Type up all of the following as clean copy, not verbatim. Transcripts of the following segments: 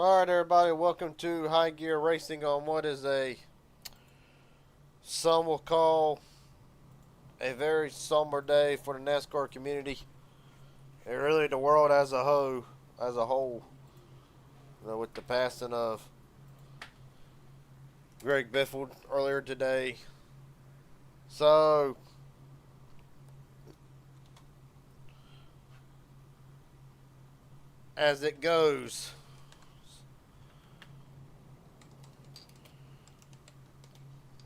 Alright, everybody, welcome to High Gear Racing on what is some will call a very somber day for the NASCAR community and really the world as a whole, with the passing of Greg Biffle earlier today. So, as it goes,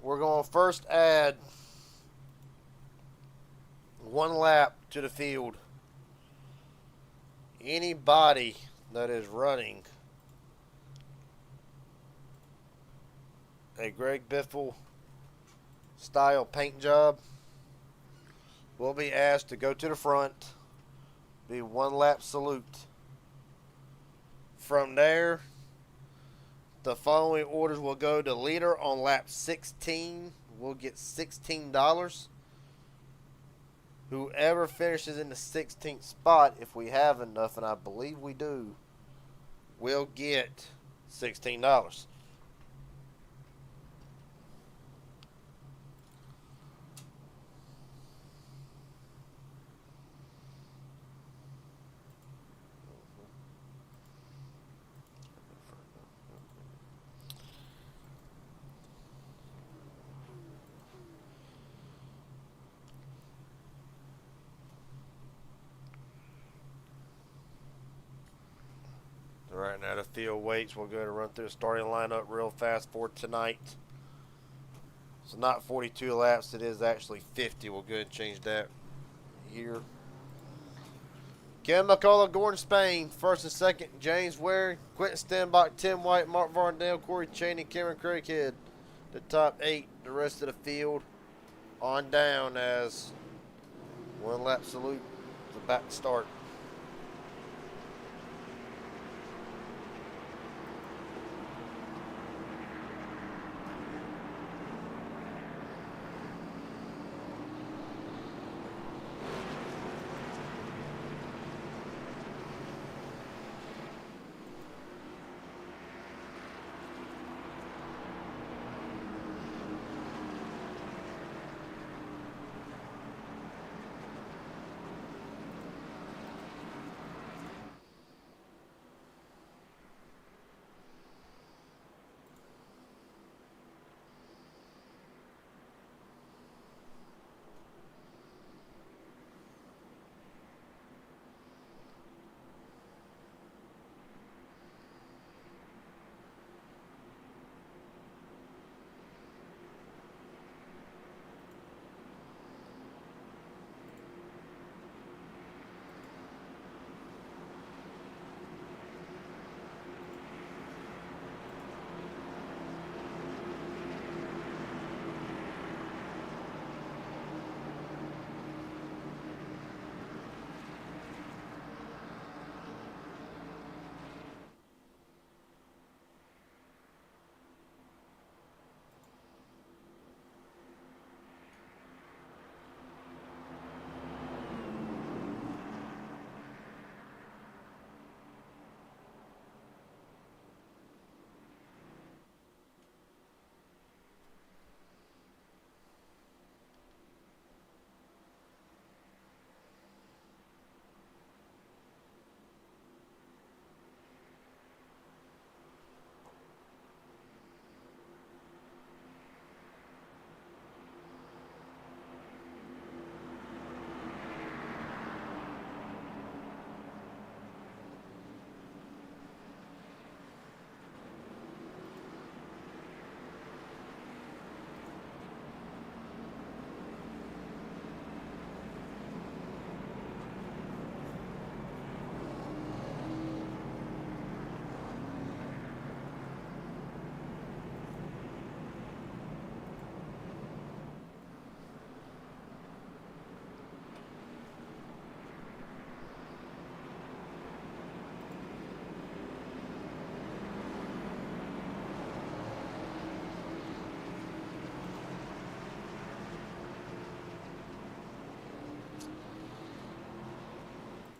we're going to first add one lap to the field. Anybody that is running a Greg Biffle style paint job will be asked to go to the front, be one lap salute. From there, the following orders will go to leader on lap 16 will get $16. Whoever finishes in the 16th spot, if we have enough, and I believe we do, will get $16. Right now the field waits. We'll go to run through the starting lineup real fast for tonight. It's not 42 laps, it is actually 50. We'll go ahead and change that here. Ken McCullough, Gordon Spain, first and second. James Ware, Quentin Stenbach, Tim White, Mark Varndale, Corey Cheney, Cameron Craighead. The top 8, the rest of the field on down as one lap salute is about to start.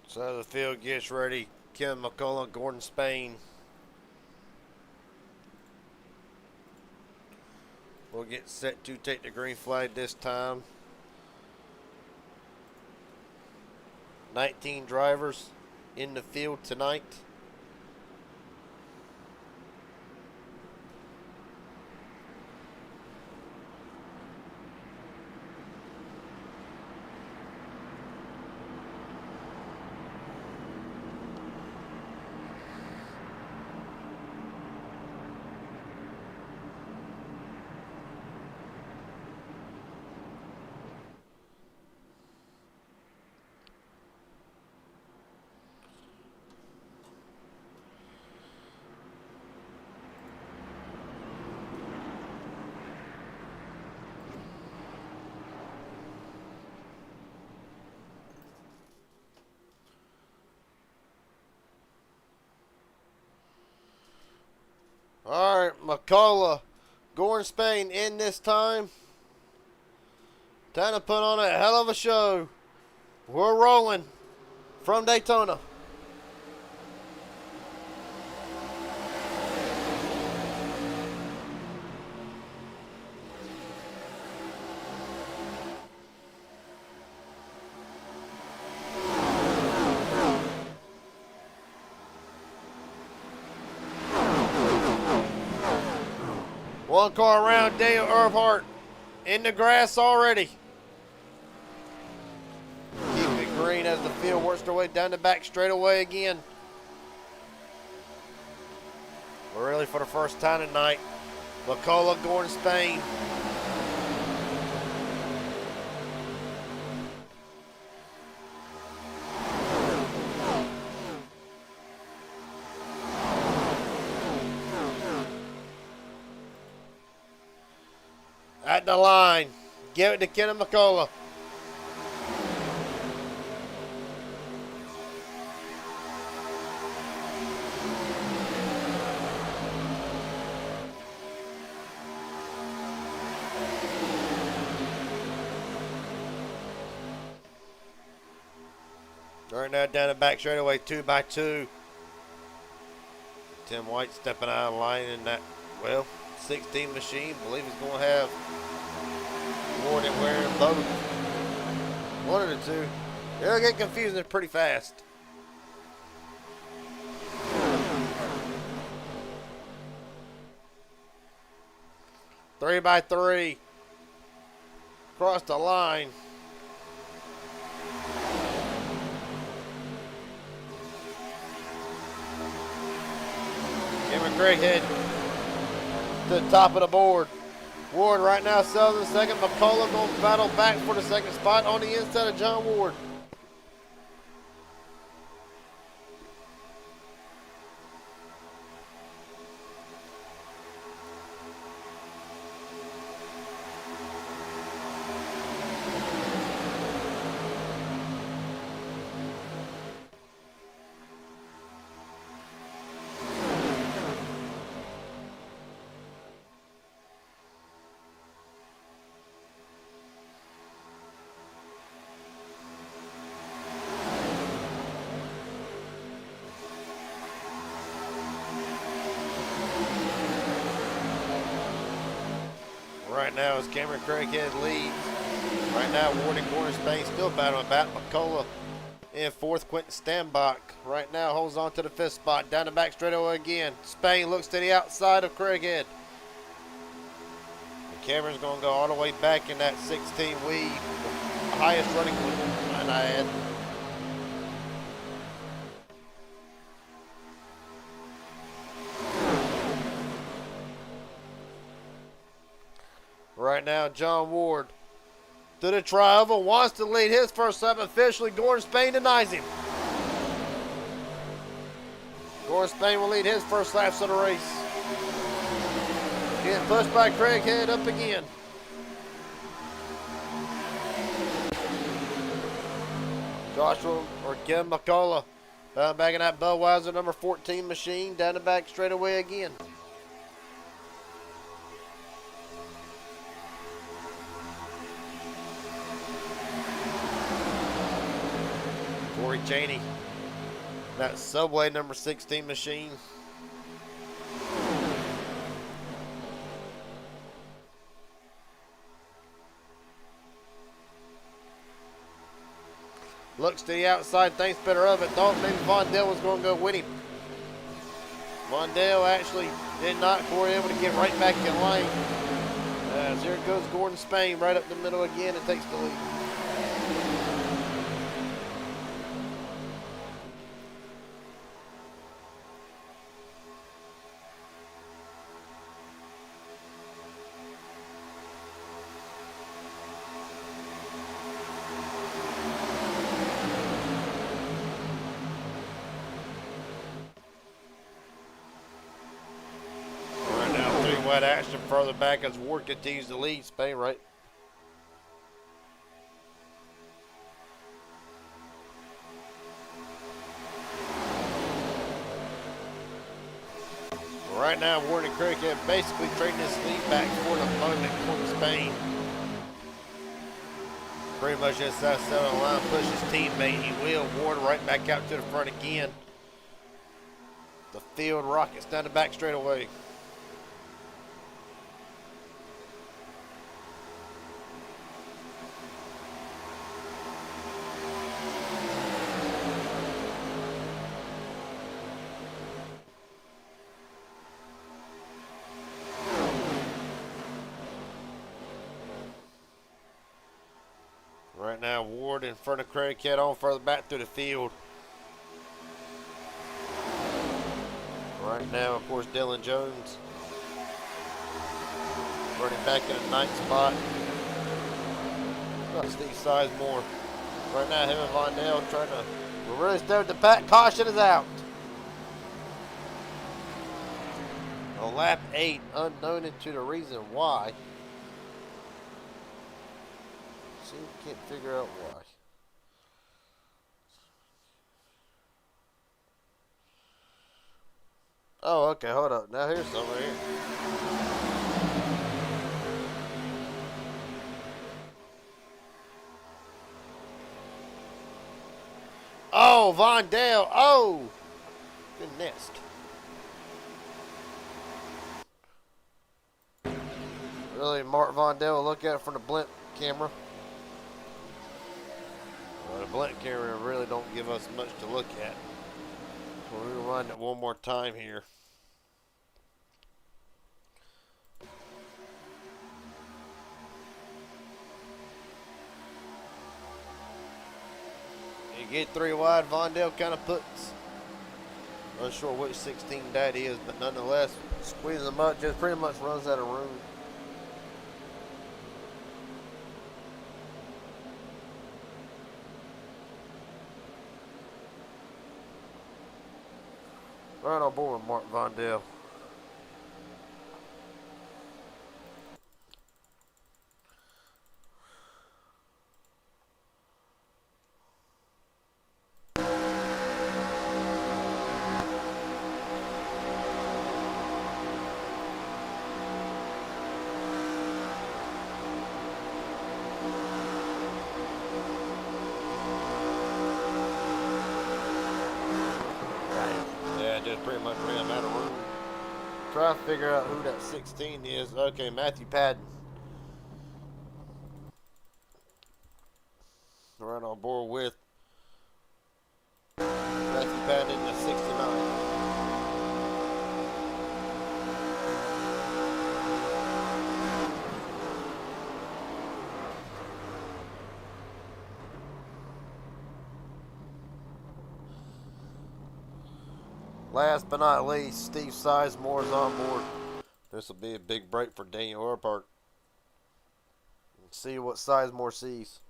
So the field gets ready. Ken McCullough, Gordon Spain We'll get set to take the green flag this time. 19 drivers in the field tonight. All right, McCullough, Gore and Spain in this time. Time to put on a hell of a show. We're rolling from Daytona. One car around, Dale Earnhardt in the grass already. Keeping it green as the field works their way down the back straightaway again. We're really for the first time tonight. McCullough, Gore and Spain. At the line. Give it to Kenny McCullough. Right now down the back straightaway, 2 by 2. Tim White stepping out of line in that, well, 16 machine. Believe he's going to have more than wearing both. One of the two. They'll get confused. They're pretty fast. Three by 3. Across the line. Cameron Craighead to the top of the board. Ward right now sells in second. McCullough going to battle back for the second spot on the inside of John Ward. Right now as Cameron Craighead leads. Right now Ward and Gore and Spain still battling back. McCullough in fourth. Quentin Stambach right now holds on to the fifth spot. Down the back straightaway again. Spain looks to the outside of Craighead. And Cameron's going to go all the way back in that 16 weave. The highest running one, and I add. Right now, John Ward to the tri-oval, wants to lead his first lap. Officially, Gore and Spain denies him. Gore and Spain will lead his first laps of the race. Getting pushed by Craighead up again. Joshua or Kim McCullough back in that Budweiser number 14 machine, down the back straightaway again. Corey Cheney, that Subway number 16 machine. Looks to the outside, thinks better of it. Thought maybe Vondell was going to go with him. Vondell actually did not. Corey able to get right back in line. As there goes Gordon Spain right up the middle again and takes the lead. Wet action further back as Ward continues to lead. Spain right. Right now, Ward and Cricket basically trading this lead back for the moment for Spain. Pretty much just that seven line, push his teammate. He will. Ward right back out to the front again. The field rockets down the back straightaway. Right now, Ward in front of Craig Head on further back through the field. Right now, of course, Dylan Jones running back in a ninth spot. Got Steve Sizemore. Right now, him and Vondell trying to. We're really starting to pack. Caution is out. On lap 8, unknown to the reason why. See, can't figure out why. Oh, okay, hold up. Now here's some right here. Oh, Vondell. Oh, good nest. Really, Mark Vondell, look at it from the blimp camera. Well, the blimp camera really don't give us much to look at. So we're gonna run it one more time here. You get 3 wide, Vondell kind of puts, unsure which 16 that is, but nonetheless, squeezes them up, just pretty much runs out of room. Right on board with Mark Vondell. Just pretty much ran him out of room. Try to figure out who that 16 is. Okay, Matthew Padden. Right on board with Matthew Padden in the 69. Last but not least, Steve Sizemore is on board. This will be a big break for Daniel Earhart. See what Sizemore sees.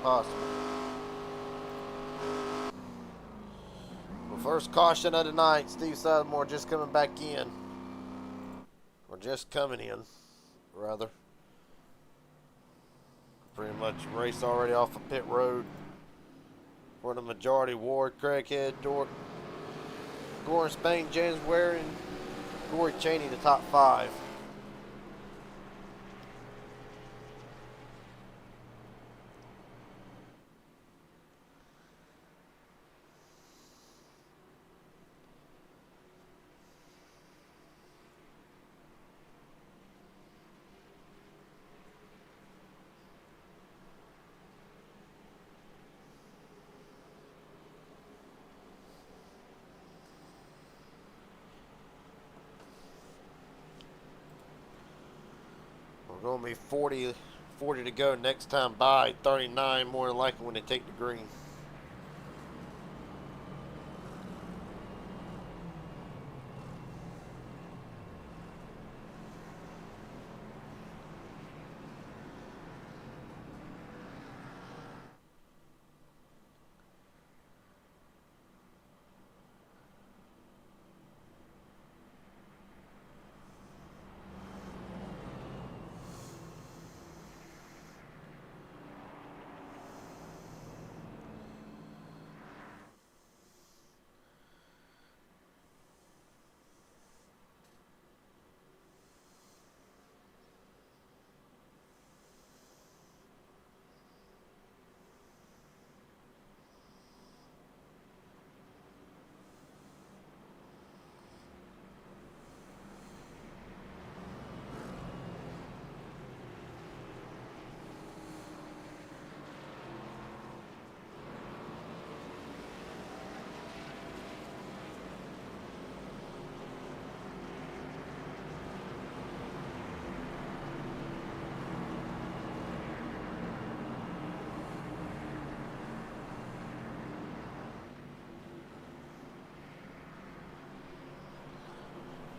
Possible. First caution of the night. Steve Sizemore just coming back in. Or just coming in, rather. Pretty much race already off of pit road. For the majority, Ward, Craighead, Dort, Gordon Spain, James Ware, and Corey Cheney, the top 5. Going to be 40 to go next time by. 39 more than likely when they take the green.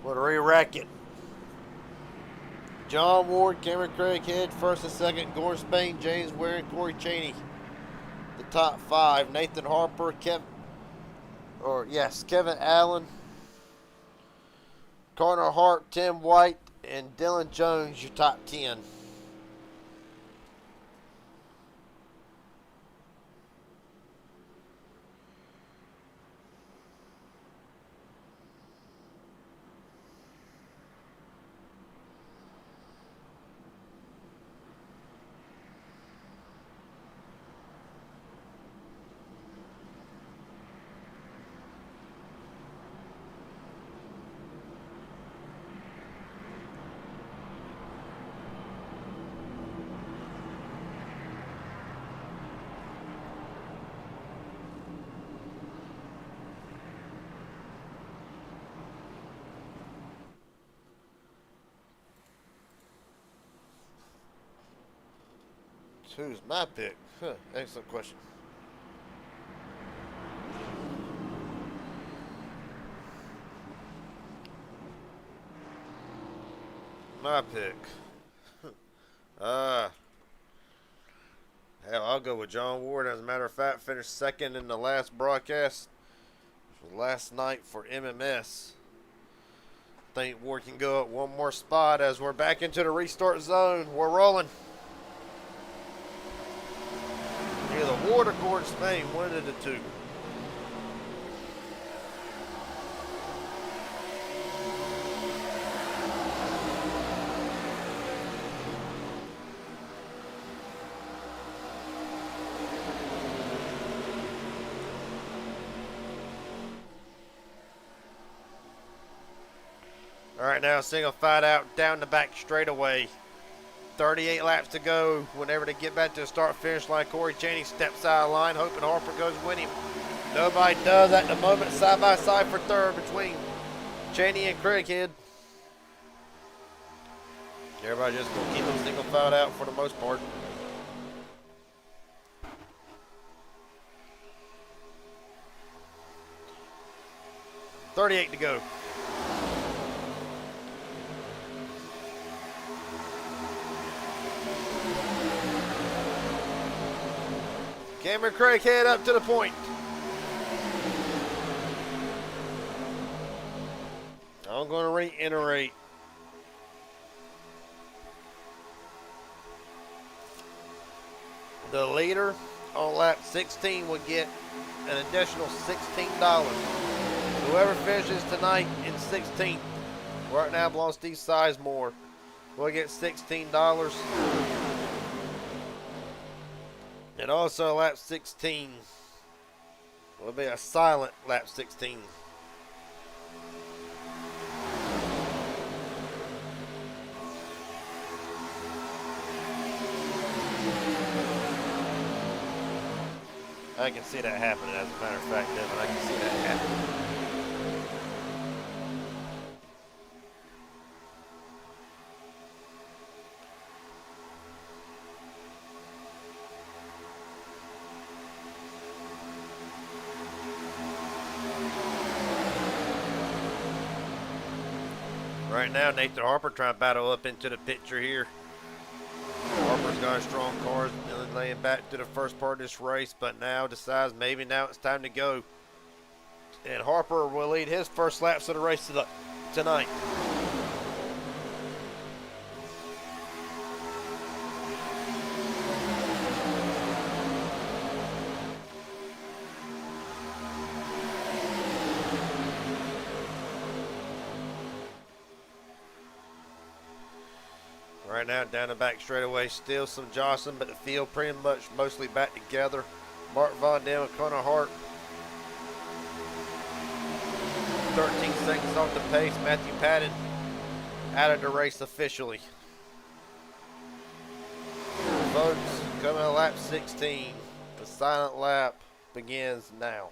What a re-racket. John Ward, Cameron Craighead, first and second. Gordon Spain, James Ware, and Corey Cheney. The top 5. Nathan Harper, Kevin Allen, Connor Hart, Tim White, and Dylan Jones, your top 10. Who's my pick? Excellent question. My pick. Hell, I'll go with John Ward. As a matter of fact, finished second in the last broadcast last night for MMS. I think Ward can go up one more spot as we're back into the restart zone. We're rolling. Either Ward or Gordon Spain, one of the two. All right, now single file out down the back straightaway. 38 laps to go. Whenever they get back to the start-finish line, Corey Cheney steps out of line, hoping Harper goes with him. Nobody does at the moment. Side by side for third between Cheney and Craighead. Everybody just gonna keep them single filed out for the most part. $38 to go. Cameron Craighead up to the point. I'm going to reiterate. The leader on lap 16 will get an additional $16. Whoever finishes tonight in 16th, right now belongs to Steve Sizemore, will get $16. And also lap 16 will be a silent lap 16. I can see that happening, as a matter of fact, Devin. I can see that happening. Right now, Nathan Harper trying to battle up into the picture here. Harper's got a strong car, laying back to the first part of this race, but now decides maybe now it's time to go. And Harper will lead his first laps of the race tonight. Right now, down the back straightaway, still some jostling, but the field pretty much mostly back together. Mark Von Dam and Connor Hart, 13 seconds off the pace. Matthew Patton out of the race officially. Folks, coming to lap 16. The silent lap begins now.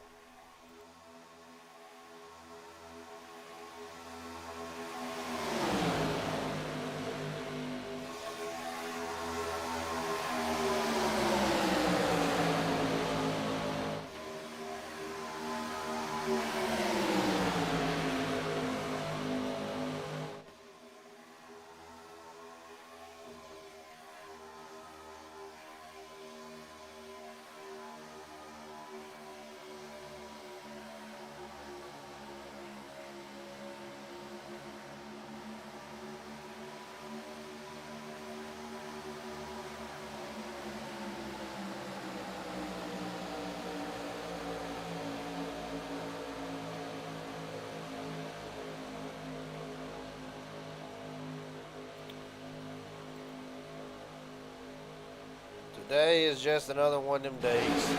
Today is just another one of them days.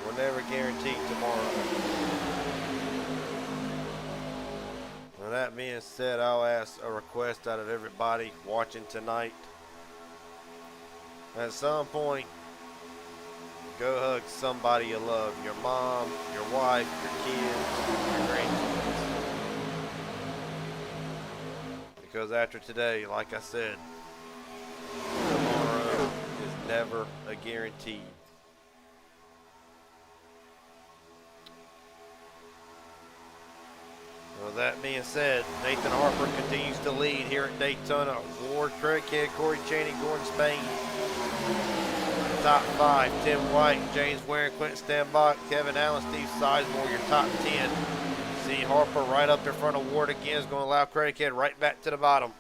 We're never guaranteed tomorrow. With that being said, I'll ask a request out of everybody watching tonight. At some point, go hug somebody you love. Your mom, your wife, your kids, your grandkids. Because after today, like I said, tomorrow is never a guarantee. With that being said, Nathan Harper continues to lead here at Daytona. Ward, Craighead, Corey Cheney, Gordon Spain. Top 5, Tim White, James Waring, Quentin Stanbach, Kevin Allen, Steve Sizemore, your top 10. See Harper right up in front of Ward again is going to allow Craighead right back to the bottom.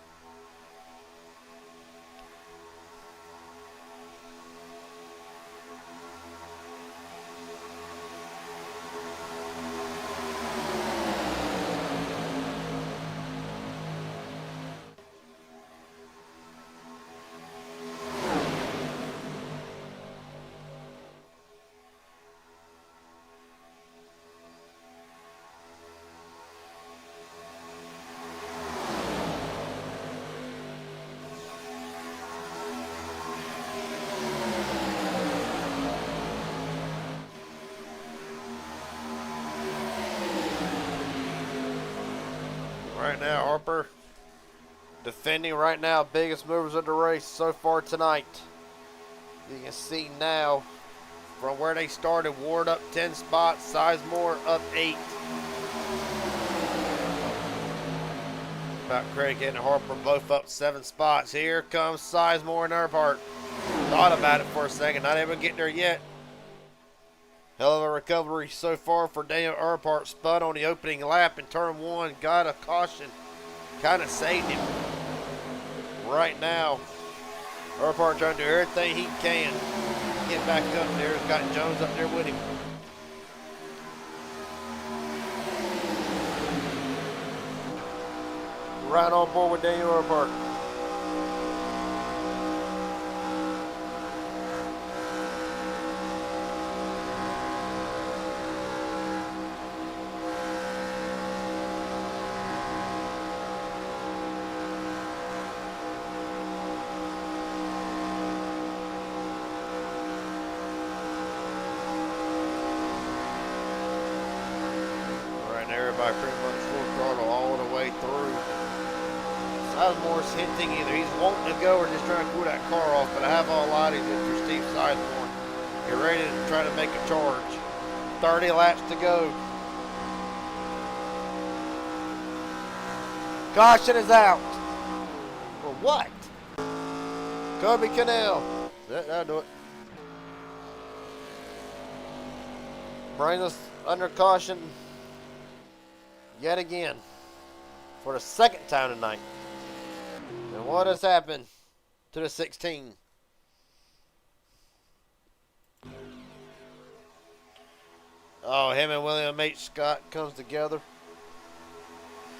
Right now, Harper defending right now, biggest movers of the race so far tonight. You can see now from where they started, Ward up 10 spots, Sizemore up 8. About Craighead and Harper both up 7 spots. Here comes Sizemore and Earnhardt. Thought about it for a second, not able to get there yet. Hell of a recovery so far for Daniel Earnhardt. Spun on the opening lap in turn 1. Got a caution. Kind of saved him. Right now, Earnhardt trying to do everything he can. Get back up there. He's got Jones up there with him. Right on board with Daniel Earnhardt. Everybody pretty much full throttle all the way through. Sizemore's hinting either he's wanting to go or just trying to cool that car off, but I have all eyes for Steve Sizemore. Get ready to try to make a charge. 30 laps to go. Caution is out. For what? Kobe Canal. That'll do it. Brings us under caution yet again for the second time tonight. And what has happened to the 16? Oh, him and William H. Scott comes together.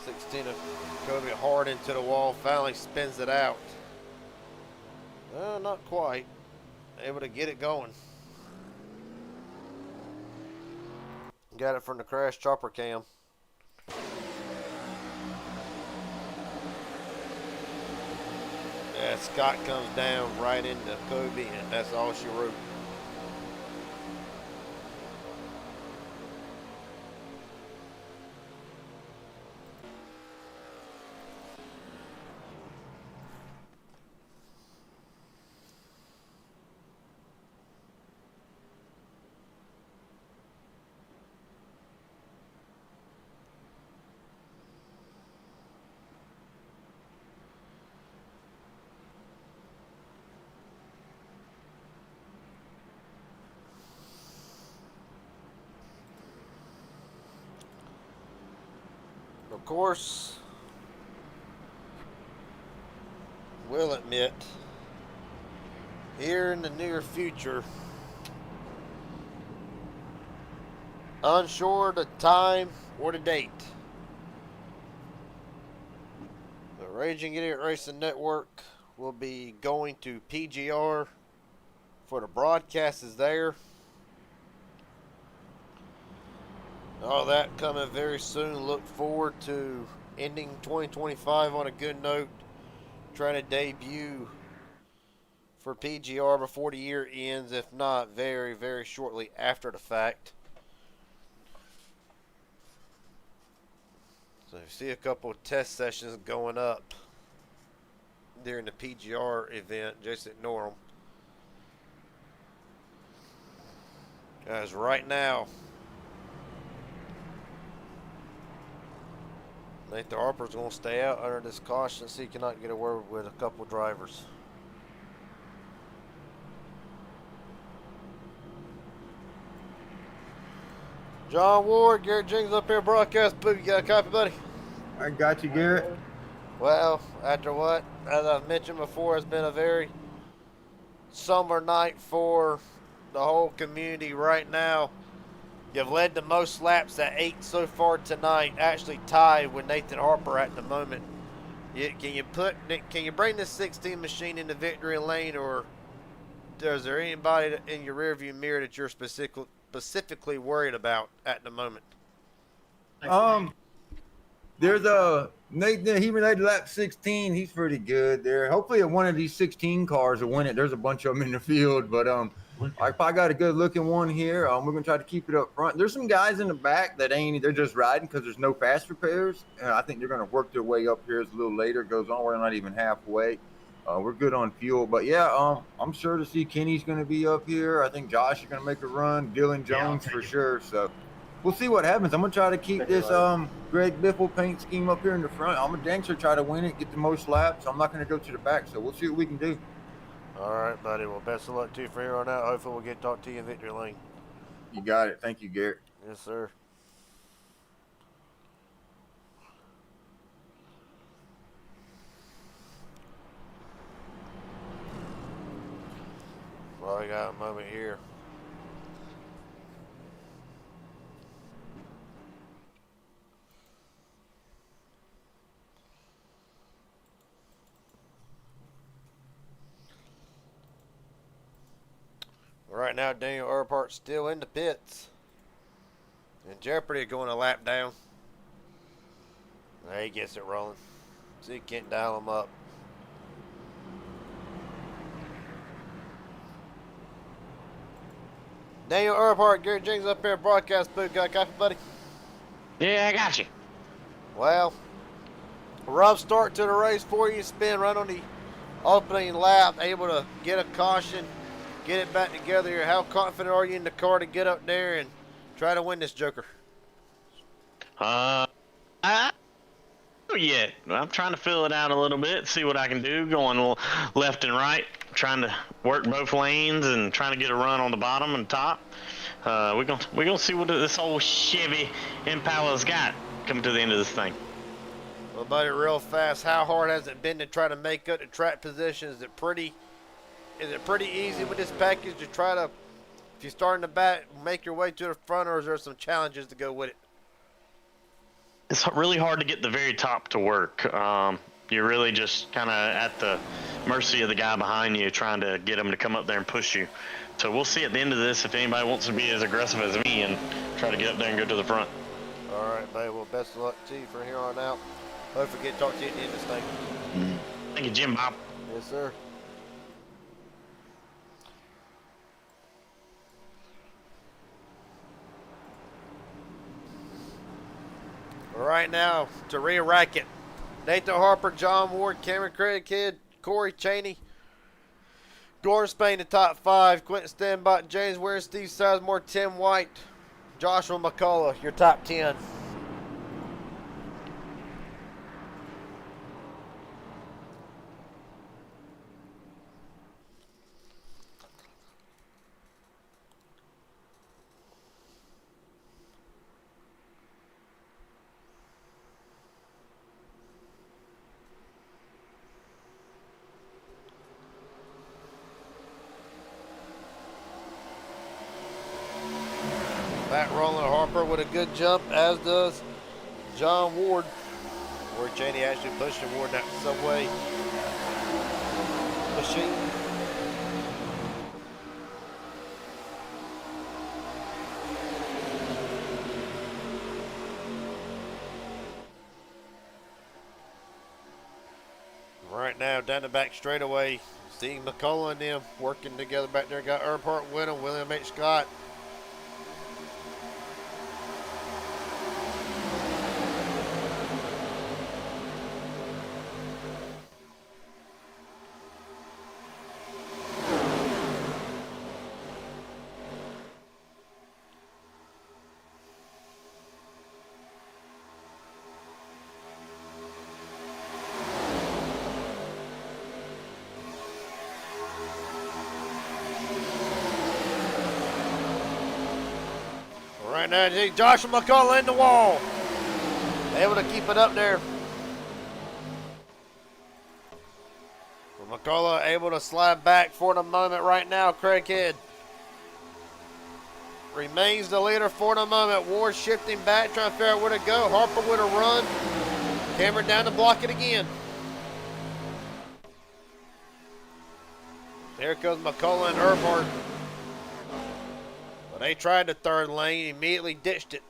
16 of Kobe hard into the wall, finally spins it out. Well, not quite. Able to get it going. Got it from the crash chopper cam. Yeah, Scott comes down right into Kobe, and that's all she wrote. Of course, we'll admit, here in the near future, unsure the time or the date, the Raging Idiot Racing Network will be going to PGR for the broadcast is there. All that coming very soon. Look forward to ending 2025 on a good note. Trying to debut for PGR before the year ends, if not very, very shortly after the fact. So you see a couple of test sessions going up during the PGR event. Just ignore them. As right now, Nathan Harper's going to stay out under this caution so he cannot get away with a couple drivers. John Ward, Garrett Jenkins up here broadcast booth. You got a copy, buddy? I got you, Garrett. Well, after what, as I've mentioned before, has been a very somber night for the whole community right now. You've led the most laps at 8 so far tonight, actually tied with Nathan Harper at the moment. Can you bring this 16 machine into victory lane, or is there anybody in your rearview mirror that you're specifically worried about at the moment? There's a Nathan. He related lap 16. He's pretty good there. Hopefully, one of these 16 cars will win it. There's a bunch of them in the field, but I probably got a good looking one here. We're gonna try to keep it up front. There's some guys in the back that they're just riding because there's no fast repairs, and I think they're gonna work their way up here as a little later goes on. We're not even halfway. We're good on fuel, but yeah, I'm sure to see Kenny's gonna be up here. I think Josh is gonna make a run. Dylan Jones for sure. So we'll see what happens. I'm gonna try to keep this Greg Biffle paint scheme up here in the front. I'm gonna dang sure try to win it, get the most laps. I'm not gonna go to the back, so we'll see what we can do. All right, buddy. Well, best of luck to you from here on out. Hopefully, we'll get to talk to you in victory lane. You got it. Thank you, Garrett. Yes, sir. Well, I got a moment here. Right now, Daniel Earhart's still in the pits. And Jeopardy going a lap down. There he gets it rolling. So he can't dial him up. Daniel Earhart, Garrett Jenkins up here, broadcast booth. Got a copy, buddy? Yeah, I got you. Well, a rough start to the race for you. Spin right on the opening lap, able to get a caution, get it back together here. How confident are you in the car to get up there and try to win this joker? I'm yet. I'm trying to fill it out a little bit, see what I can do, going left and right, trying to work both lanes and trying to get a run on the bottom and top. We're gonna see what this old Chevy Impala's got coming to the end of this thing. Well, buddy, real fast, how hard has it been to try to make up the track position? Is it pretty easy with this package to try to, if you're starting to make your way to the front, or is there some challenges to go with it? It's really hard to get the very top to work. You're really just kind of at the mercy of the guy behind you, trying to get him to come up there and push you. So we'll see at the end of this if anybody wants to be as aggressive as me and try to get up there and go to the front. All right, babe. Well, best of luck to you from here on out. Don't forget to talk to you at the end of this thing. Thank you, Jim Bob. Yes, sir. All right, now to re-rack it. Nathan Harper, John Ward, Cameron Craig Kid, Corey Cheney, Gordon Spain, the top 5, Quentin Stenbach, James Ware, Steve Sizemore, Tim White, Joshua McCullough, your top 10. Matt Roland Harper with a good jump, as does John Ward. Ward Cheney actually pushed him Ward that subway machine. Right now, down the back straightaway, seeing McCullough and them working together back there. Got Earnhardt with him, William H. Scott. Right now, Joshua McCullough in the wall. Able to keep it up there. Well, McCullough able to slide back for the moment right now. Craighead remains the leader for the moment. Ward shifting back, trying to figure out where to go. Harper with a run. Cameron down to block it again. There comes McCullough and Earnhardt. But they tried the third lane, immediately ditched it.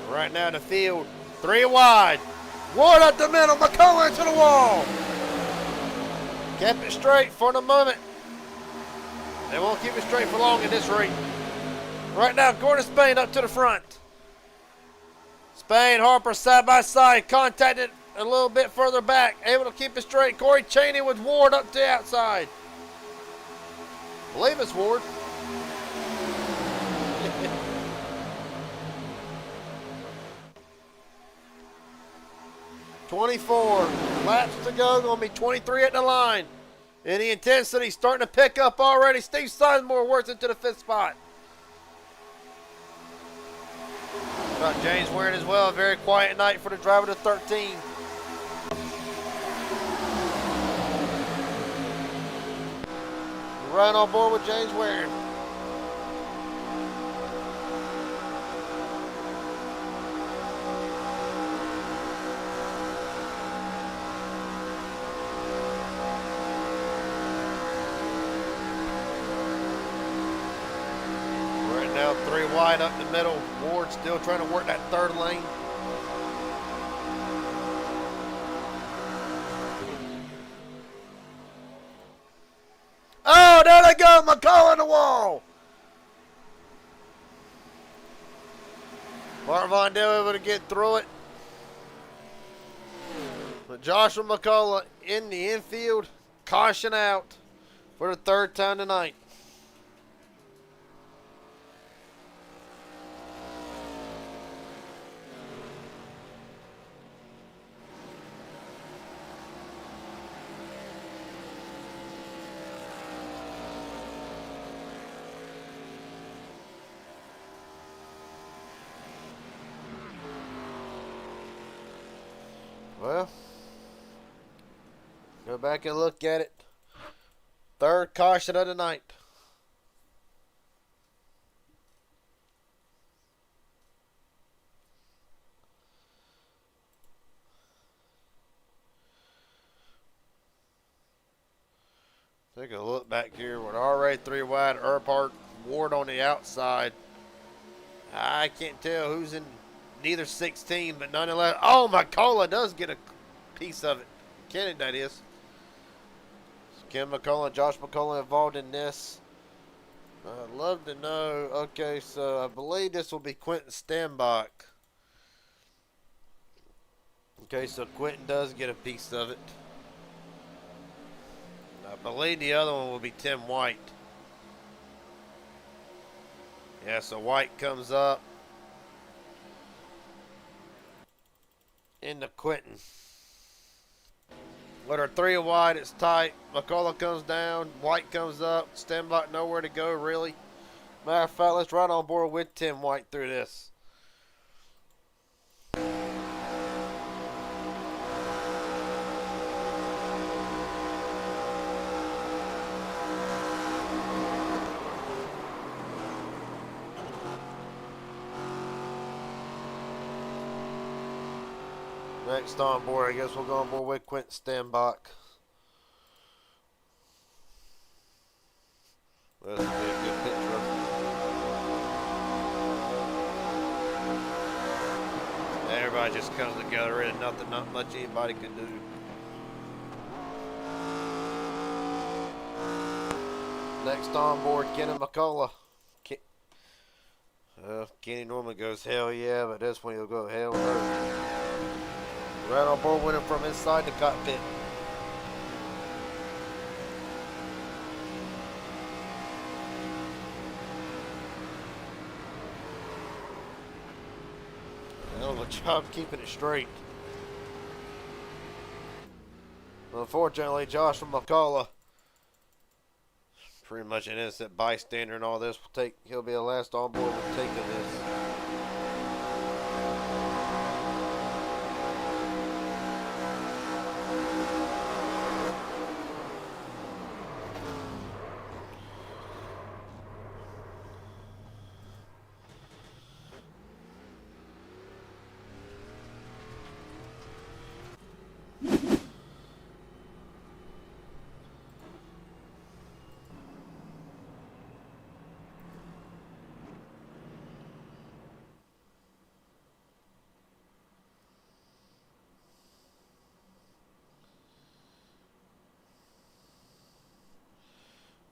Right now in the field, 3 wide. Ward up the middle, McCullough into the wall. Kept it straight for the moment. They won't keep it straight for long at this rate. Right now, Gordon Spain up to the front. Spain, Harper side by side, contacted a little bit further back, able to keep it straight. Corey Cheney with Ward up to the outside. I believe it's Ward. $24 laps to go. Going to be 23 at the line. And the intensity starting to pick up already. Steve Sizemore works into the 5th spot. Got James Ware as well. A very quiet night for the driver to 13. Right on board with James Ware. Right now, 3 wide up the middle. Ward still trying to work that third lane. Oh, there they go, McCullough in the wall. Mark Vondale able to get through it. But Joshua McCullough in the infield, caution out for the 3rd time tonight. Well, go back and look at it. Third caution of the night. Take a look back here with already 3 wide, Earhart, Ward on the outside. I can't tell who's in neither 16, but nonetheless. Oh, McCullough does get a piece of it. Kenny, that is. Ken McCullough and Josh McCullough involved in this. I'd love to know. Okay, so I believe this will be Quentin Stanbach. Okay, so Quentin does get a piece of it. I believe the other one will be Tim White. Yeah, so White comes up into Quentin. With our 3 wide, it's tight. McCullough comes down. White comes up. Stanbach nowhere to go, really. Matter of fact, let's ride on board with Tim White through this. Next on board, I guess we'll go on board with Quentin Stanbach. This will be a good picture of it. Everybody just comes together and not much anybody can do. Next on board, Kenny McCullough. Kenny normally goes hell yeah, but this one he'll go hell no. Right on board with him from inside the cockpit. Hell of a job keeping it straight. Unfortunately, Josh McCullough, pretty much an innocent bystander in all this, he'll be the last on board with taking this.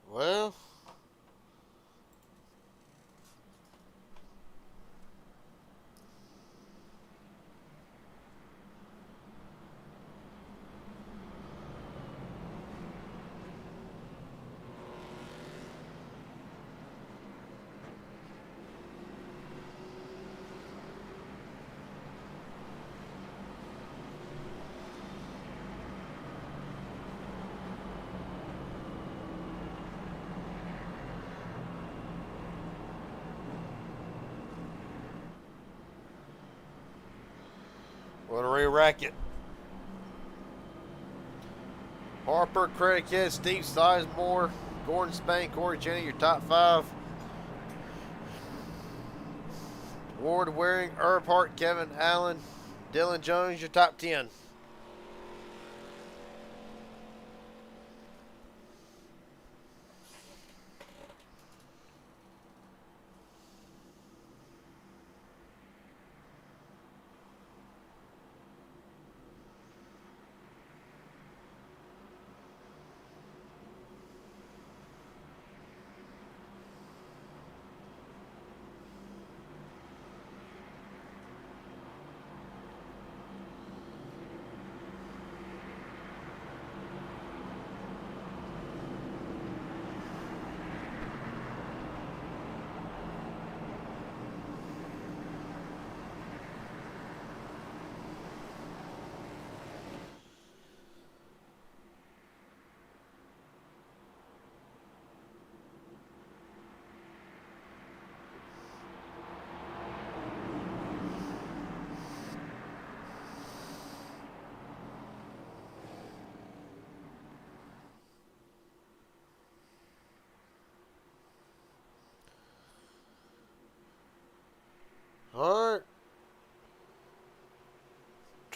Well, we're going to re-rack it. Harper, Craig Head, Steve Sizemore, Gordon Spain, Corey Cheney, your top 5. Ward Waring, Earhart, Kevin Allen, Dylan Jones, your top 10.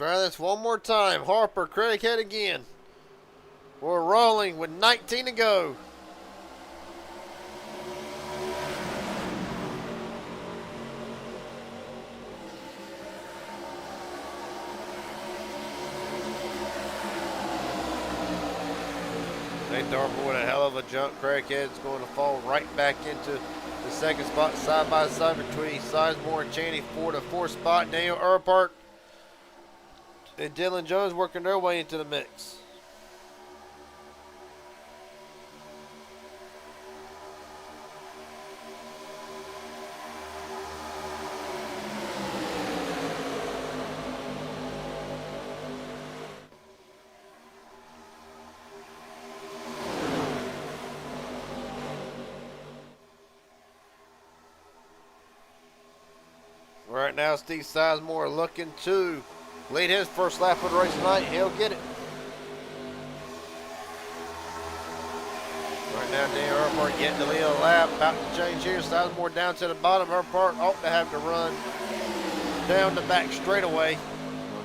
Try this one more time. Harper, Craig head again. We're rolling with 19 to go. Nathan Harper with a hell of a jump. Craighead's going to fall right back into the second spot, side by side between Sizemore and Cheney for the fourth spot. Daniel Earhart and Dylan Jones working their way into the mix. Right now, Steve Sizemore looking to lead his first lap of the race tonight. He'll get it. Right now, Daniel Earhart getting the lead of the lap. About to change here. Sizemore down to the bottom. Earhart ought to have to run down the back straightaway.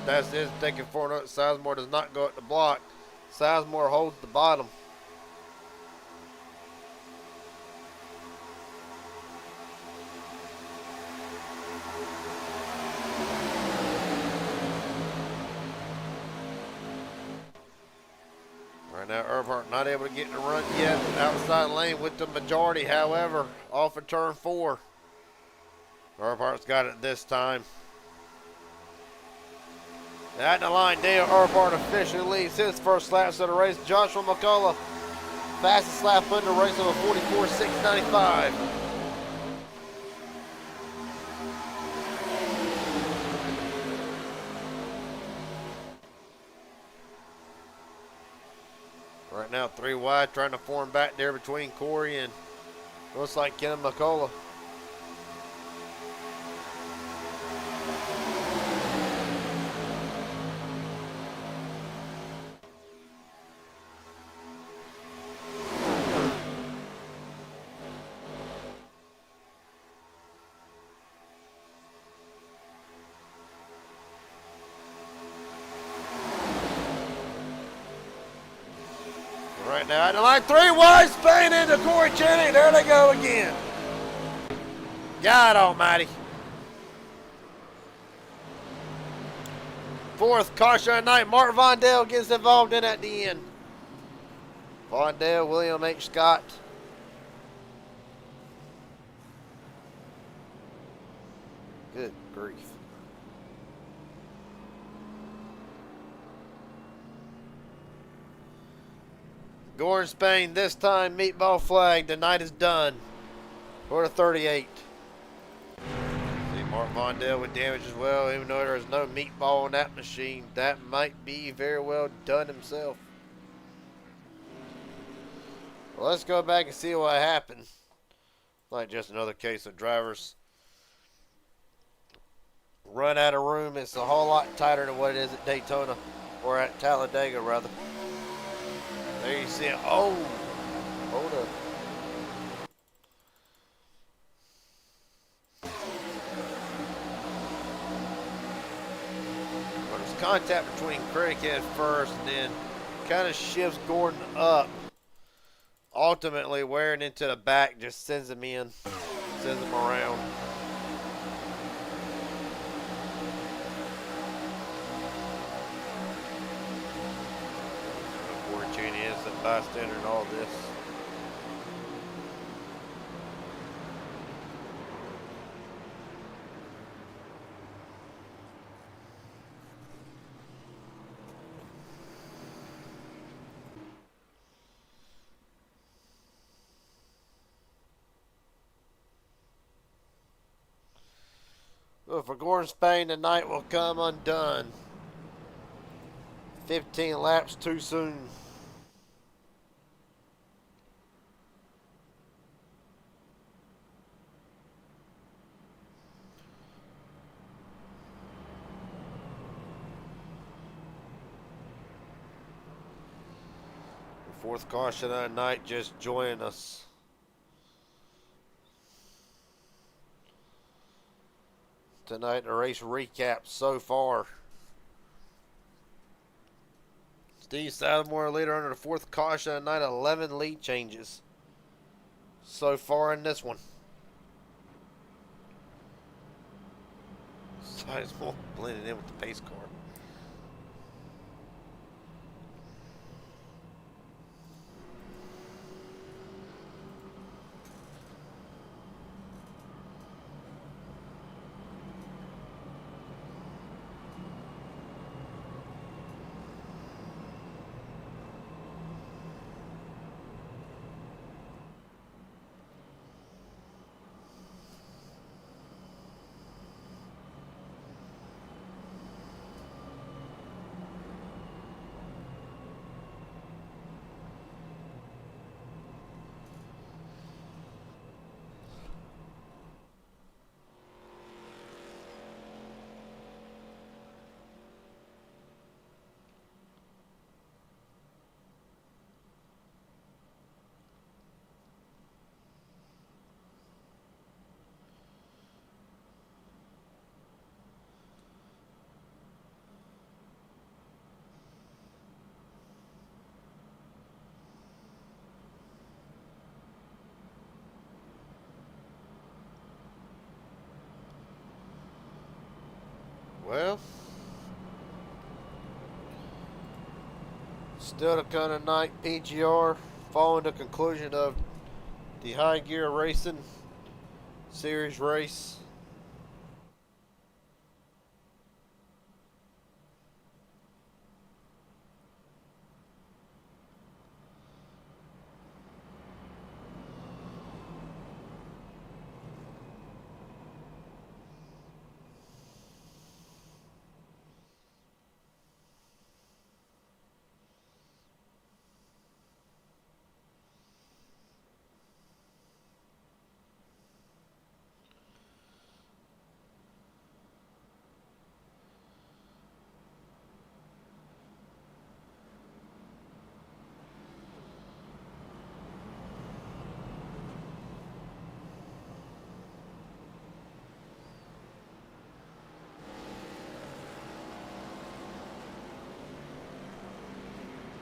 That's his thinking for it. Sizemore does not go at the block. Sizemore holds the bottom. Right now, Earhart not able to get in the run yet. Outside lane with the majority, however, off of turn 4. Earhart's got it this time. At the line, Dale Earhart officially leads his first laps of the race. Joshua McCullough, fastest lap in the race of a 44.695. Right now, 3 wide, trying to form back there between Corey and looks like Kenneth McCullough. Right now, at the line, 3 wide, Spain into Corey Cheney. There they go again. God almighty. 4th caution of the night. Mark Vondale gets involved in at the end. Vondale, William H. Scott. Good grief. Gordon Spain, this time meatball flag. The night is done for the 38. See Mark Vondale with damage as well. Even though there's no meatball on that machine, that might be very well done himself. Well, let's go back and see what happened. Like just another case of drivers run out of room. It's a whole lot tighter than what it is at Daytona, or at Talladega rather. There you see it. Oh, hold up. Well, there's contact between Craighead first, and then kind of shifts Gordon up. Ultimately, wearing into the back just sends him in, sends him around. Cheney is a bystander in all this. Well, for Gordon Spain, the night will come undone. 15 laps too soon. Fourth caution of the night just joining us. Tonight, the race recap so far. Steve Sizemore leader under the fourth caution of the night. 11 lead changes so far in this one. Sizemore blending in with the pace car. Well, still to come tonight, HGR, following the conclusion of the High Gear Racing Series race.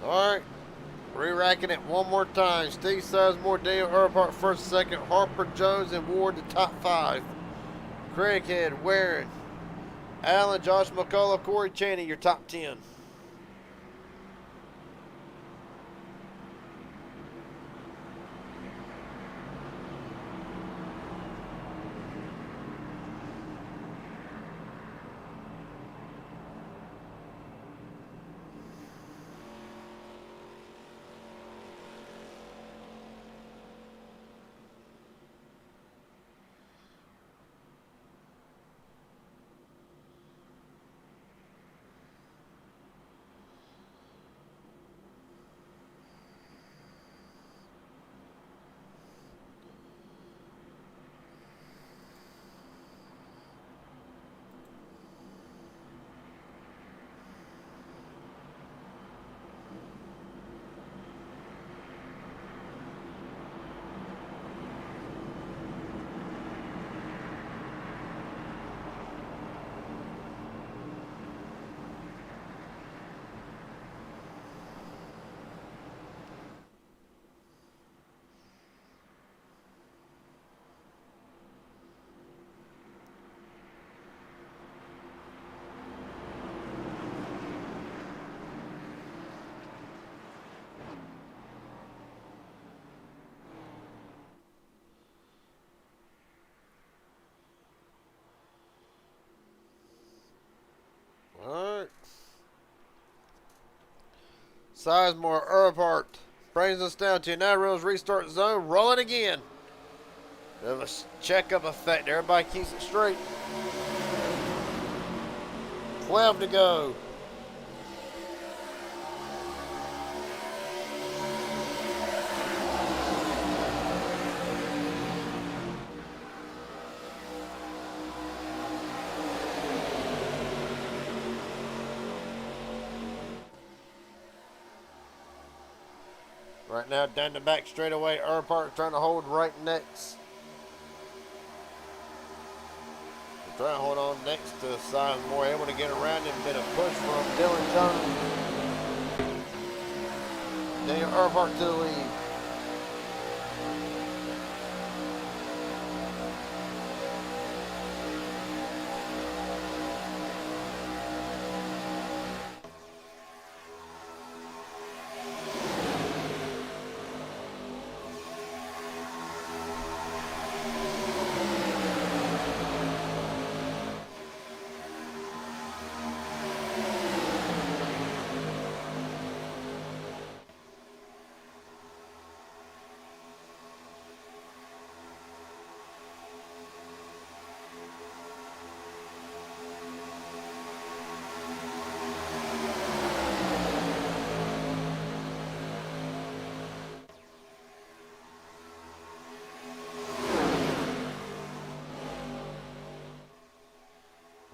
Alright, re-racking it one more time. Steve Sizemore, Daniel Earhart first, second. Harper, Jones, and Ward the top 5. Craighead, Warren, Allen, Josh McCullough, Corey Cheney, your top 10. Alright. Sizemore, Earhart brings us down to 9 rails restart zone. Rolling again. Bit of a checkup effect. Everybody keeps it straight. 12 to go. Right now, down the back straightaway, Earhart trying to hold right next. They're trying to hold on next to Sizemore, able to get around him. Bit of push from Dylan Jones. Daniel Earnhardt to the lead.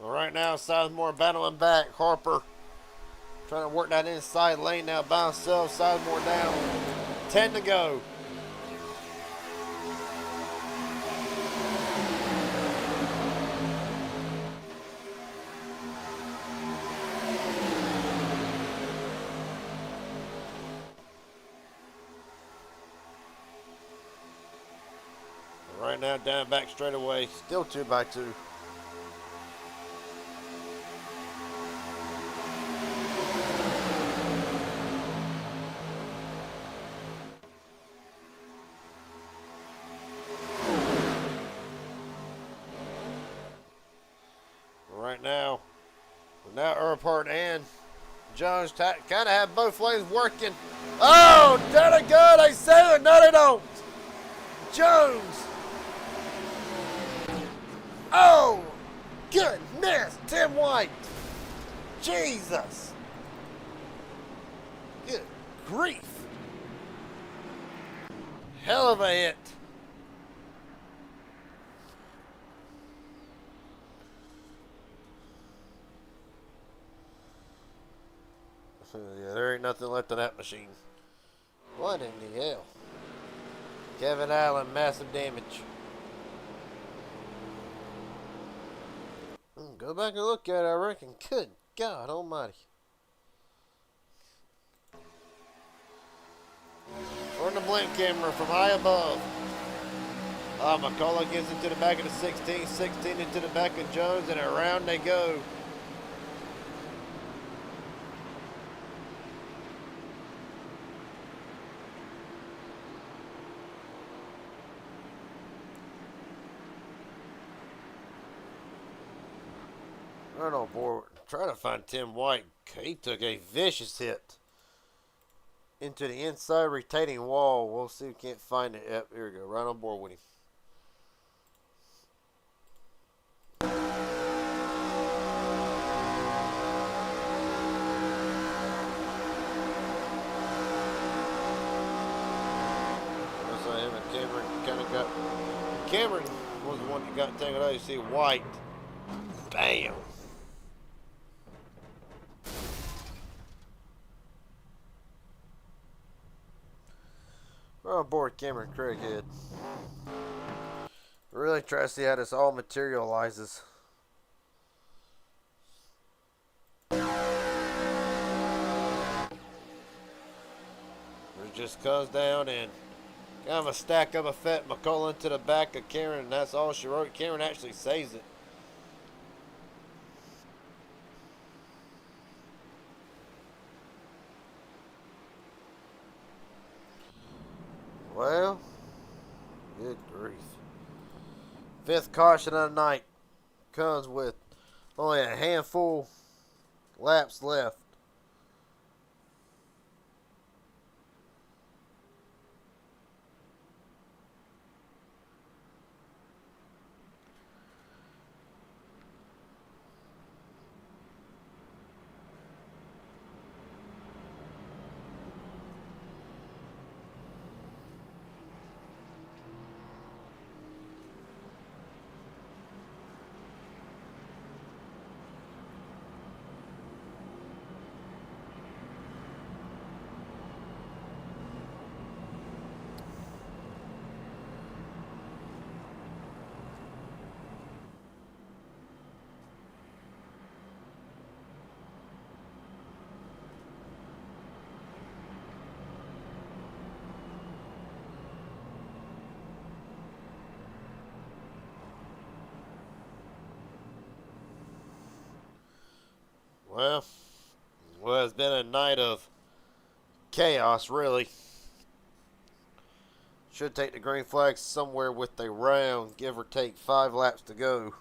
Right now, Sizemore battling back. Harper trying to work that inside lane now by himself. Sizemore down. 10 to go. Right now, down back straight away. Still 2x2. Right now Earnhardt and Jones kind of have both lanes working. Oh, there they go. They say it. No, they don't. Jones. Oh, goodness. Tim White. Jesus. Good grief. Hell of a hit. Yeah, there ain't nothing left of that machine. What in the hell? Kevin Allen, massive damage. Go back and look at it, I reckon. Good God almighty. From the blink camera from high above. McCullough gets into the back of the 16, 16 into the back of Jones, and around they go. Right on board. Trying to find Tim White. He took a vicious hit into the inside retaining wall. We'll see if we can't find it. Yep, here we go. Right on board with him. Looks like him and Cameron kind of got. Cameron was the one that got tangled out. You see White. Bam. We're on board Cameron Craighead. Really try to see how this all materializes. It just comes down and kind of a stack up effect. McCullough to the back of Cameron, and that's all she wrote. Cameron actually saves it. Well, good grief. Fifth caution of the night comes with only a handful laps left. Well, it's been a night of chaos, really. Should take the green flag somewhere with a round, give or take 5 laps to go.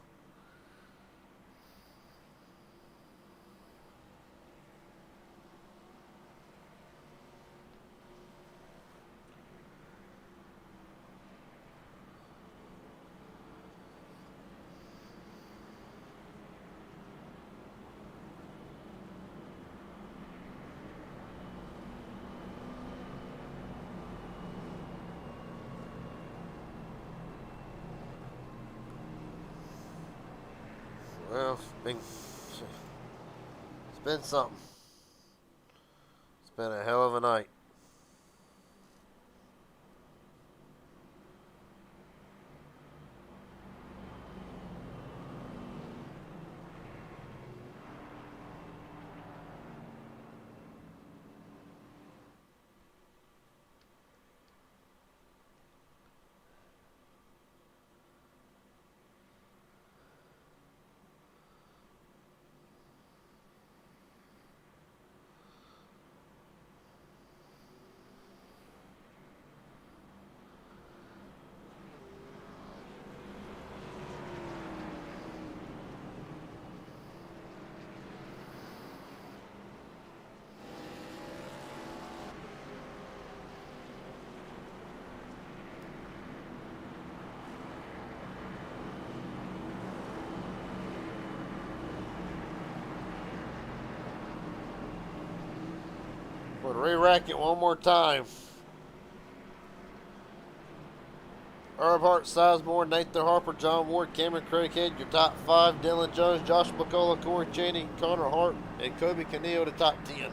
Well, it's been something. It's been a hell of a night. We'll re-rack it one more time. Earnhardt, Sizemore, Nathan Harper, John Ward, Cameron Craighead, your top 5. Dylan Jones, Josh McCullough, Corey Cheney, Connor Hart, and Kobe Canillo, the top 10.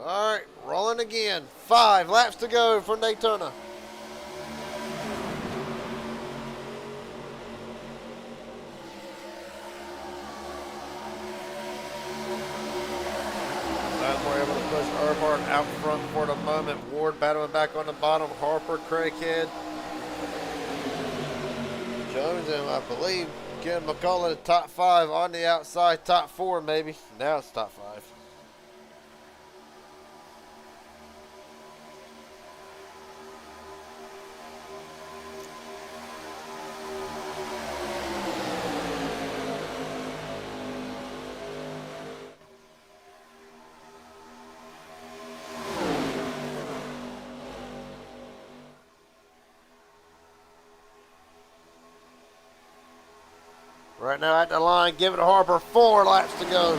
All right, rolling again. 5 laps to go for Daytona. We're able to push Earnhardt out front for the moment. Ward battling back on the bottom. Harper, Craighead, Jones, and I believe Ken McCullough, the top 5 on the outside. Top 4 maybe. Now it's top 5. Right now at the line, give it to Harper. 4 laps to go.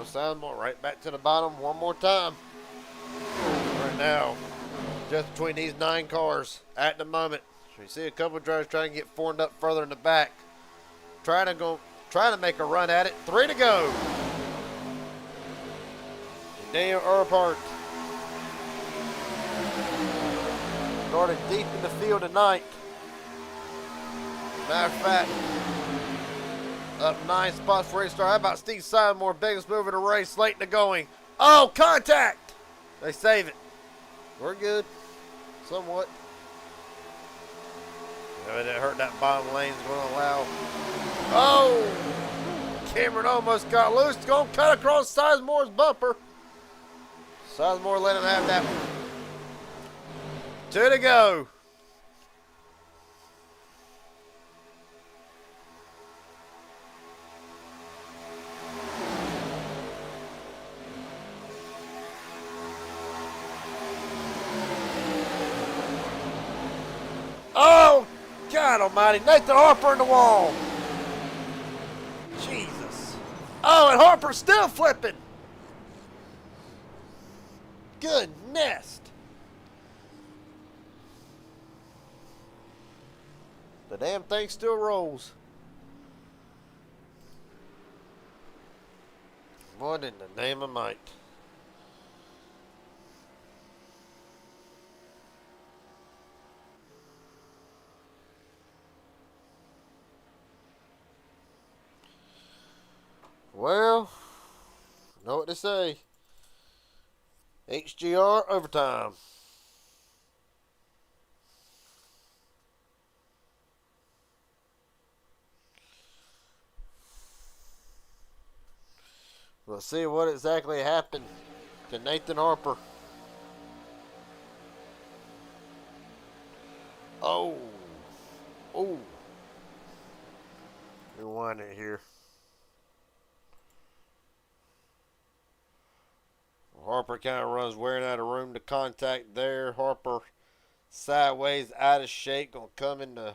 Sizemore right back to the bottom one more time. Right now, just between these 9 cars at the moment. So you see a couple of drivers trying to get formed up further in the back. Trying to make a run at it. 3 to go. Daniel Earhart started deep in the field tonight. Matter of fact, up 9 spots for restart. How about Steve Sizemore, biggest move of the race, late in the going? Oh, contact! They save it. We're good, somewhat. Yeah, that hurt that bottom lane's going to allow. Oh! Cameron almost got loose. It's going to cut across Sizemore's bumper. Sizemore let him have that one. 2 to go. Oh, God almighty. Nathan Harper in the wall. Jesus. Oh, and Harper's still flipping. Good nest. The damn thing still rolls. What in the name of Mike? Well, know what to say. HGR overtime. We'll see what exactly happened to Nathan Harper. Oh. Oh. Rewind it here. Harper kind of runs wearing out of room to contact there. Harper sideways, out of shape, going to come into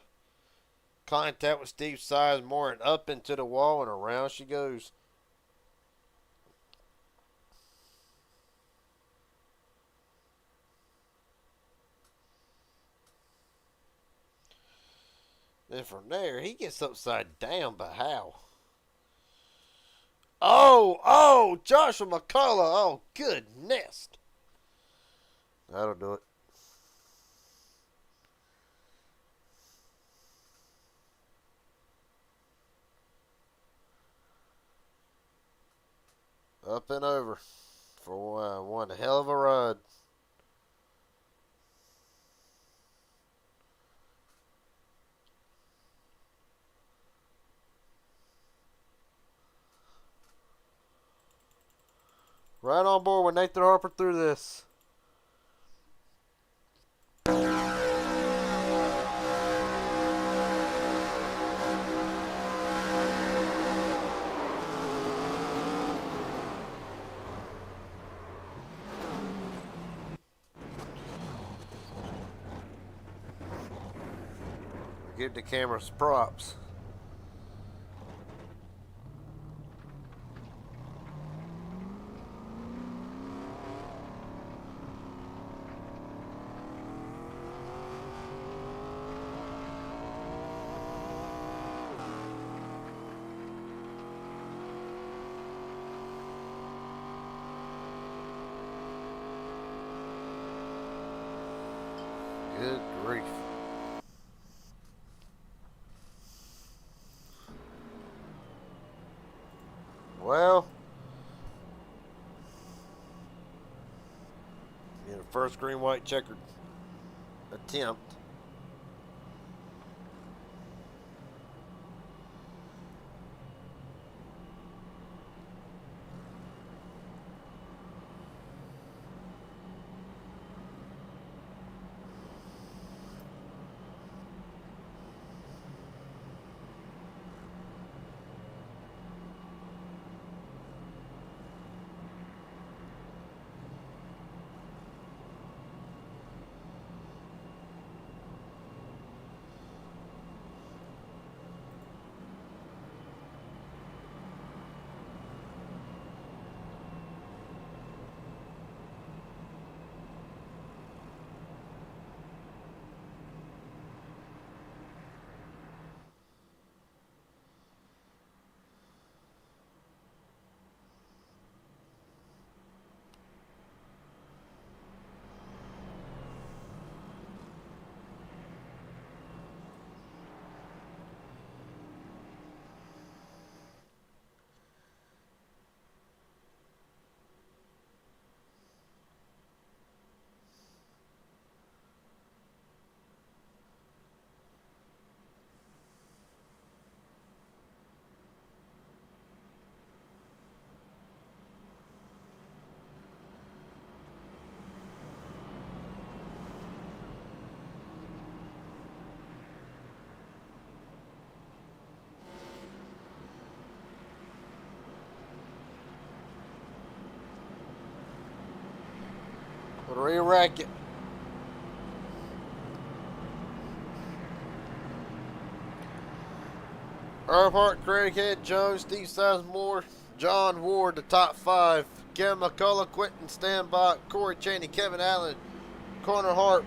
contact with Steve Sizemore and up into the wall, and around she goes. Then from there, he gets upside down, but how? Oh, Joshua McCullough. Oh, good nest. That'll do it. Up and over for one hell of a ride. Right on board with Nathan Harper through this. Give the cameras props. Good grief. Well, in the first green, white, checkered attempt. wreck it. Earnhardt, Craighead, Jones, Steve Sizemore, John Ward, the top 5. Kevin McCullough, Quentin Stanbach, Corey Cheney, Kevin Allen, Connor Harp.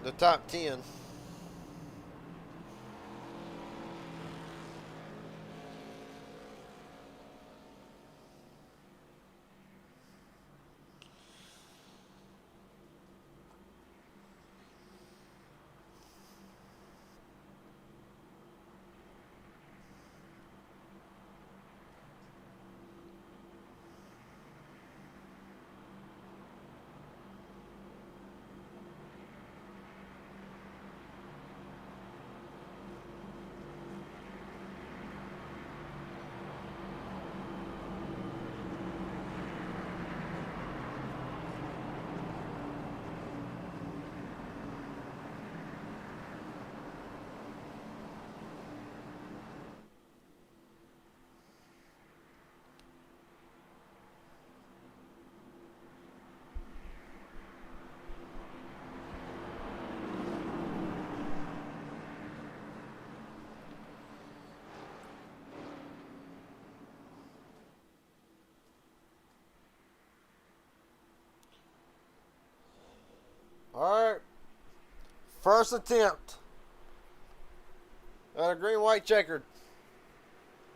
The top 10. Alright. First attempt. Got a green, white, checkered.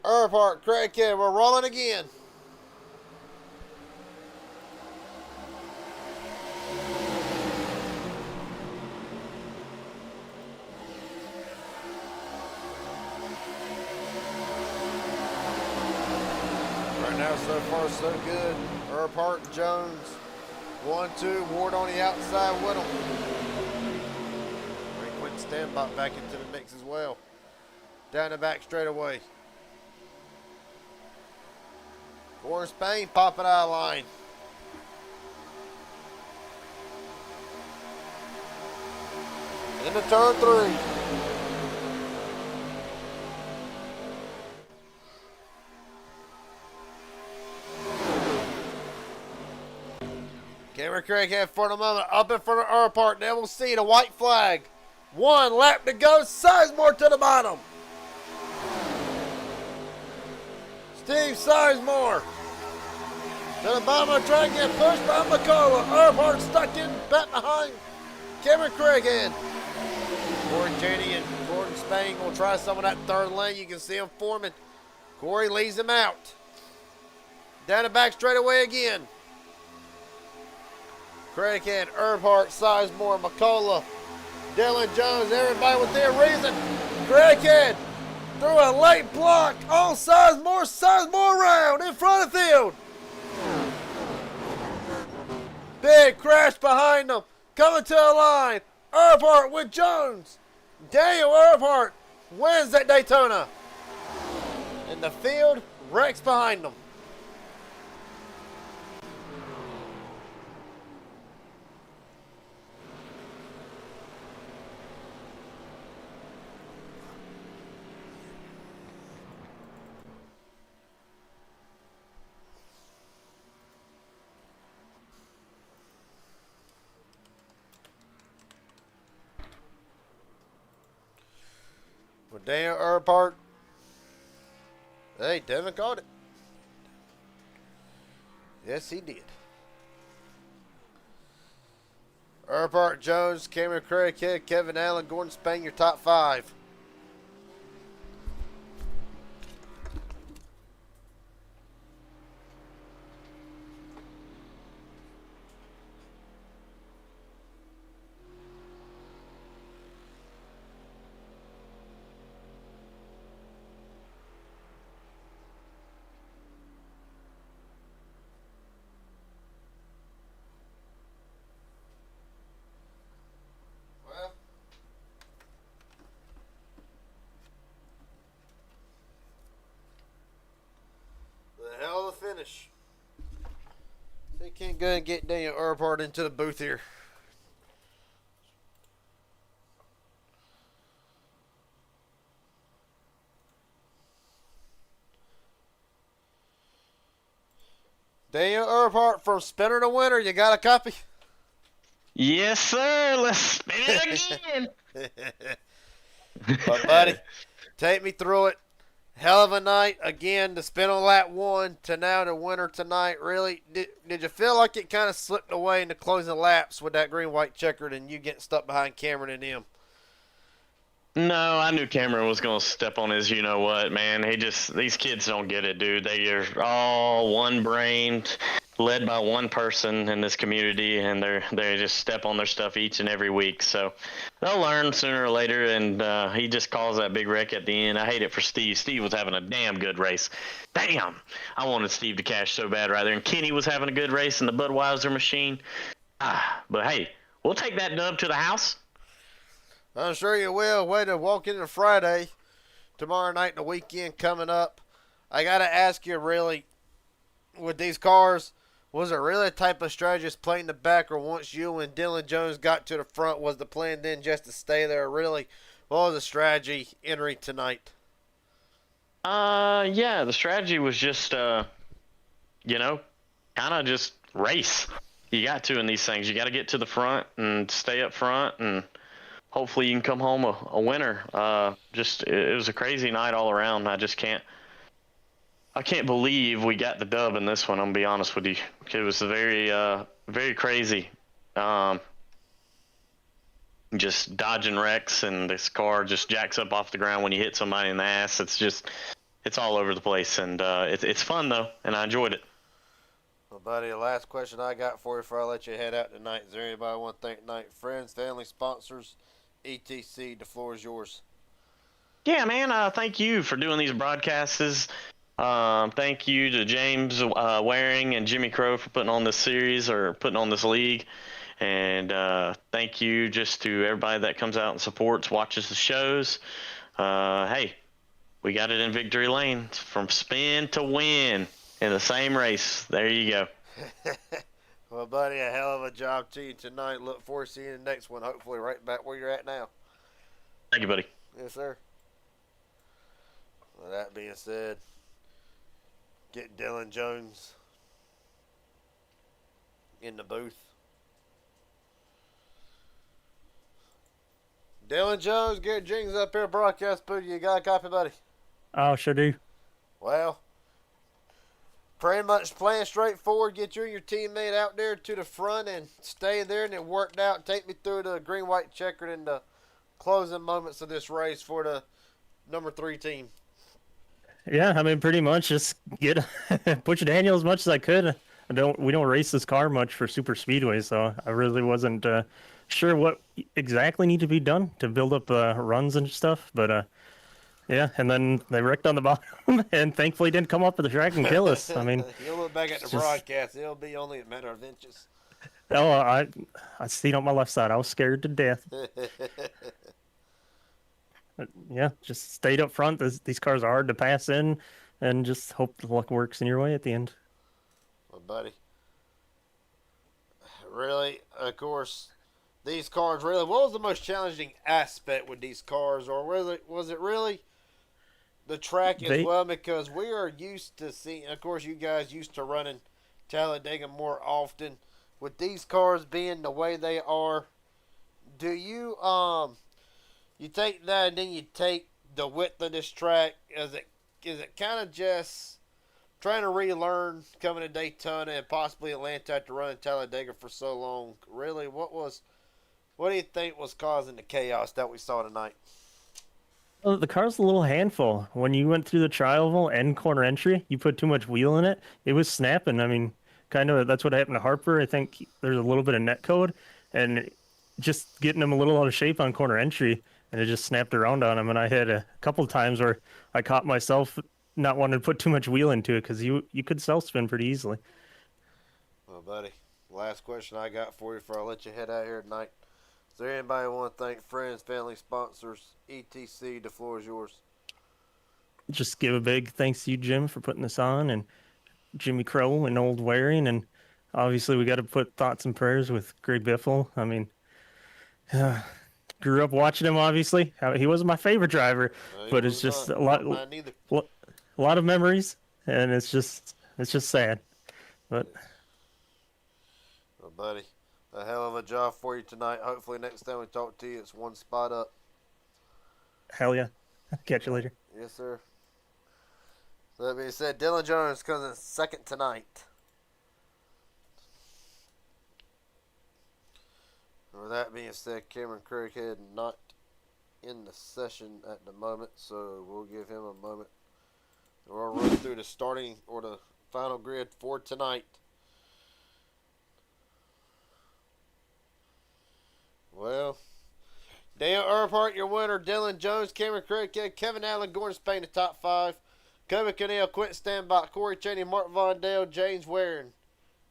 Earnhardt, Craighead, we're rolling again. Right now, so far, so good. Earnhardt, Jones. 1-2, Ward on the outside with him. Bring Quentin Stanbach back into the mix as well. Down the back straightaway. Gordon Spain popping out of line. Into turn 3. Cameron Craighead for the moment, up in front of Earnhardt. Now we'll see the white flag. 1 lap to go. Sizemore to the bottom. Steve Sizemore to the bottom of the track, getting pushed by McCullough. Earnhardt stuck in back behind Cameron Craighead. Corey Cheney and Gordon Spain will try some of that third lane. You can see him forming. Corey leads him out. Down the back straightaway again. Craighead, Earnhardt, Sizemore, McCullough, Dylan Jones, everybody with their reason. Craighead through a late block on Sizemore. Sizemore round in front of the field. Big crash behind them. Coming to the line. Earnhardt with Jones. Daniel Earnhardt wins that Daytona. And the field wrecks behind them. With Daniel Earnhardt. Hey, Devin caught it. Yes, he did. Earnhardt, Jones, Cameron Craighead, Kevin Allen, Gordon Spain, your top 5. Finish. They can't go and get Daniel Earnhardt into the booth here. Daniel Earhart from Spinner the Winner. You got a copy? Yes, sir. Let's spin it again. But, buddy, take me through it. Hell of a night. Again, to spin on lap 1 to now the winner tonight. Really, did you feel like it kind of slipped away in the closing laps with that green-white checkered and you getting stuck behind Cameron and them? No, I knew Cameron was gonna step on his you know what, man. These kids don't get it, dude. They are all one-brained, led by one person in this community, and they just step on their stuff each and every week. So they'll learn sooner or later. And he just caused that big wreck at the end. I hate it for Steve. Steve was having a damn good race. Damn, I wanted Steve to cash so bad right there. And Kenny was having a good race in the Budweiser machine. But hey, we'll take that dub to the house. I'm sure you will. Way to walk into Friday, tomorrow night, and the weekend coming up. I got to ask you, really, with these cars, was it really a type of strategist playing the back, or once you and Dylan Jones got to the front, was the plan then just to stay there? Really, what was the strategy entering tonight? Yeah, the strategy was just, kind of just race. You got to in these things. You got to get to the front and stay up front, and hopefully you can come home a winner. It was a crazy night all around. I can't believe we got the dub in this one. I'm gonna be honest with you. It was very, very crazy. Just dodging wrecks, and this car just jacks up off the ground when you hit somebody in the ass. It's all over the place, and it's fun though, and I enjoyed it. Well, buddy, the last question I got for you before I let you head out tonight. Is there anybody I want to thank tonight? Friends, family, sponsors, etc. The floor is yours. Yeah, man. Thank you for doing these broadcasts. Thank you to James Waring and Jimmy Crow for putting on this series, or putting on this league. And thank you just to everybody that comes out and supports, watches the shows. Hey, we got it in victory lane from spin to win in the same race. There you go. Well, buddy, a hell of a job to you tonight. Look forward to seeing you in the next one. Hopefully right back where you're at now. Thank you, buddy. Yes, sir. Well, that being said, get Dylan Jones in the booth. Dylan Jones, Garrett Jenkins up here, broadcast booth. You got a copy, buddy? Oh, sure do. Well, pretty much playing straightforward. Get you and your teammate out there to the front and stay there, and it worked out. Take me through the green-white checkered and the closing moments of this race for the number 3 team. Yeah, I mean, pretty much just push Daniel as much as I could. We don't race this car much for super speedway, so I really wasn't sure what exactly needed to be done to build up runs and stuff. But yeah, and then they wrecked on the bottom, and thankfully didn't come up with the track and kill us. I mean, you'll look back at the broadcast; it'll be only a matter of inches. Oh, I stayed on my left side. I was scared to death. Yeah, just stayed up front. These cars are hard to pass in, and just hope the luck works in your way at the end. Well, buddy, really, of course, these cars really. What was the most challenging aspect with these cars, or was it really the track as well? Because we are used to seeing. Of course, you guys used to running Talladega more often. With these cars being the way they are, do you you take that and then you take the width of this track? Is it kind of just trying to relearn coming to Daytona and possibly Atlanta after running Talladega for so long? Really, what do you think was causing the chaos that we saw tonight? Well, the car's a little handful. When you went through the tri-oval and corner entry, you put too much wheel in it. It was snapping. I mean, kind of that's what happened to Harper. I think there's a little bit of net code, and just getting him a little out of shape on corner entry, and it just snapped around on him. And I had a couple of times where I caught myself not wanting to put too much wheel into it, because you could self-spin pretty easily. Well, buddy, last question I got for you before I let you head out here tonight. Is there anybody want to thank friends, family, sponsors, etc.? The floor is yours. Just give a big thanks to you, Jim, for putting this on, and Jimmy Crow and Old Waring, and obviously we got to put thoughts and prayers with Greg Biffle. I mean, grew up watching him. Obviously, he wasn't my favorite driver, but it's just a lot of memories, and it's just sad. But Well, buddy, a hell of a job for you tonight. Hopefully next time we talk to you, it's one spot up. hell yeah. Catch you later. Yes, sir. So that being said, Dylan Jones comes in second tonight. With that being said, Cameron Craighead not in the session at the moment, so we'll give him a moment. We'll run through the starting or the final grid for tonight. Well, Dale Earnhardt, your winner. Dylan Jones, Cameron Craighead, Kevin Allen, Gordon Spain, the top 5. Kobe Cannell, Quentin Stanbach, Corey Cheney, Mark Vondale, James Waring,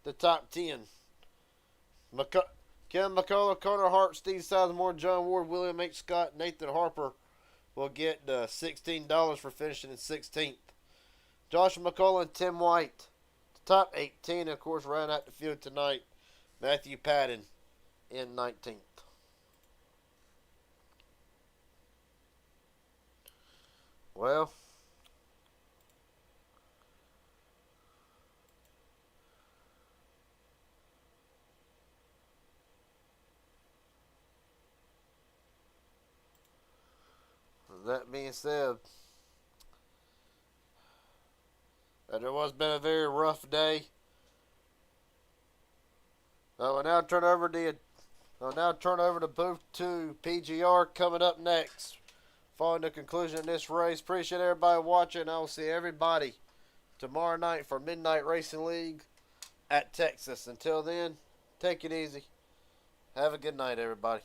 the top 10. Kevin McCullough, Connor Hart, Steve Sizemore, John Ward, William H. Scott, Nathan Harper will get $16 for finishing in 16th. Josh McCullough and Tim White, the top 18. Of course, right out the field tonight, Matthew Patton in 19th. Well, with that being said, it has been a very rough day. I will now turn over the booth to PGR coming up next. Following the conclusion of this race, appreciate everybody watching. I will see everybody tomorrow night for Midnight Racing League at Texas. Until then, take it easy. Have a good night, everybody.